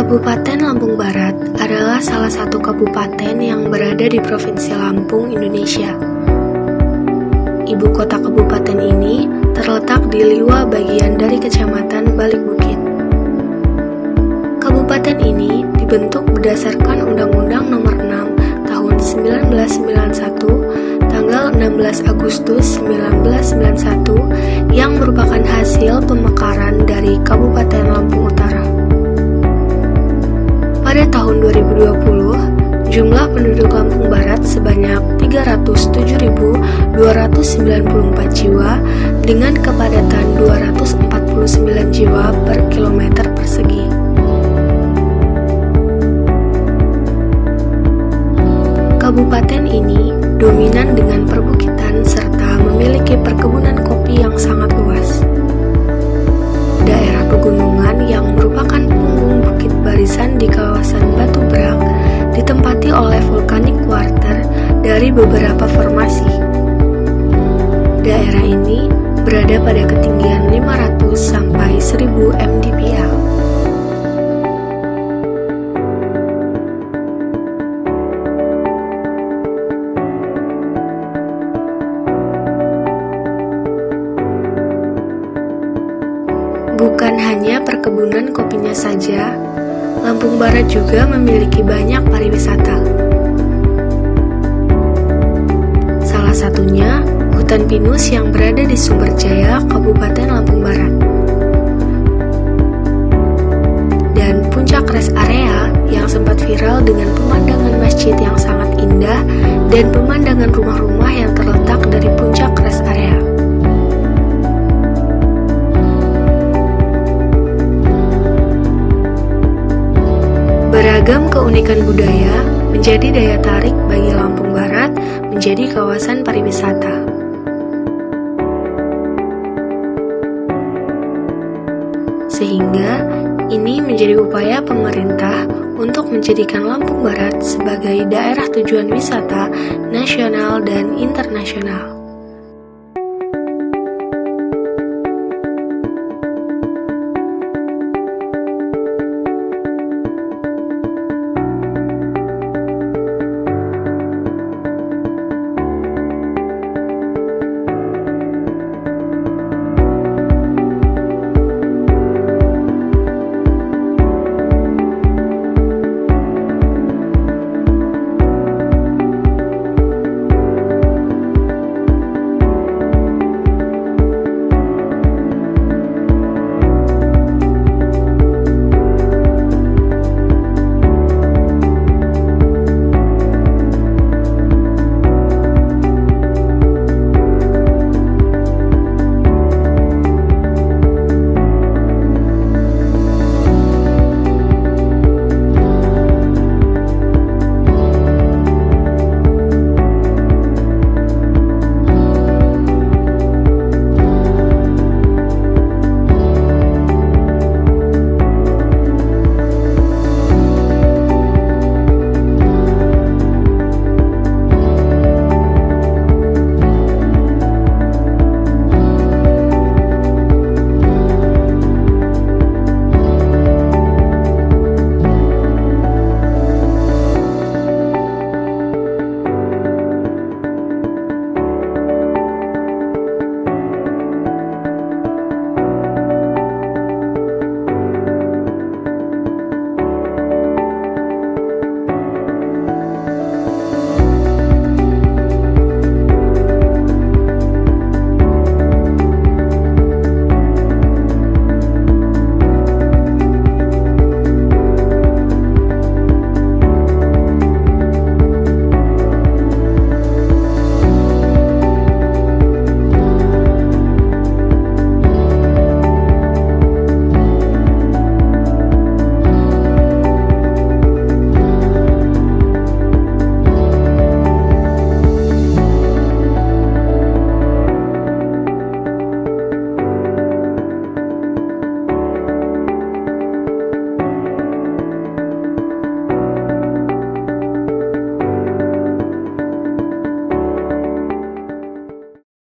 Kabupaten Lampung Barat adalah salah satu kabupaten yang berada di Provinsi Lampung, Indonesia. Ibu kota kabupaten ini terletak di Liwa, bagian dari Kecamatan Balik Bukit. Kabupaten ini dibentuk berdasarkan Undang-Undang Nomor 6 Tahun 1991 tanggal 16 Agustus 1991 yang merupakan hasil pemekaran dari Kabupaten Lampung Utara. Pada tahun 2020, jumlah penduduk Lampung Barat sebanyak 307.294 jiwa dengan kepadatan 249 jiwa per kilometer persegi. Kabupaten ini dominan dengan perbukitan serta memiliki perkebunan kopi yang sangat luas. Daerah pegunungan yang merupakan punggung bukit barisan di kawasan Batu Berak ditempati oleh vulkanik quarter dari beberapa formasi. Daerah ini berada pada ketinggian 500 sampai 1000 mdpl. Bukan hanya perkebunan kopinya saja, Lampung Barat juga memiliki banyak pariwisata. Salah satunya hutan pinus yang berada di Sumberjaya, Kabupaten Lampung Barat. Dan Puncak Rest Area yang sempat viral dengan pemandangan masjid yang sangat indah dan pemandangan rumah-rumah yang terletak dari Puncak Rest Area. Beragam keunikan budaya menjadi daya tarik bagi Lampung Barat menjadi kawasan pariwisata. Sehingga ini menjadi upaya pemerintah untuk menjadikan Lampung Barat sebagai daerah tujuan wisata nasional dan internasional.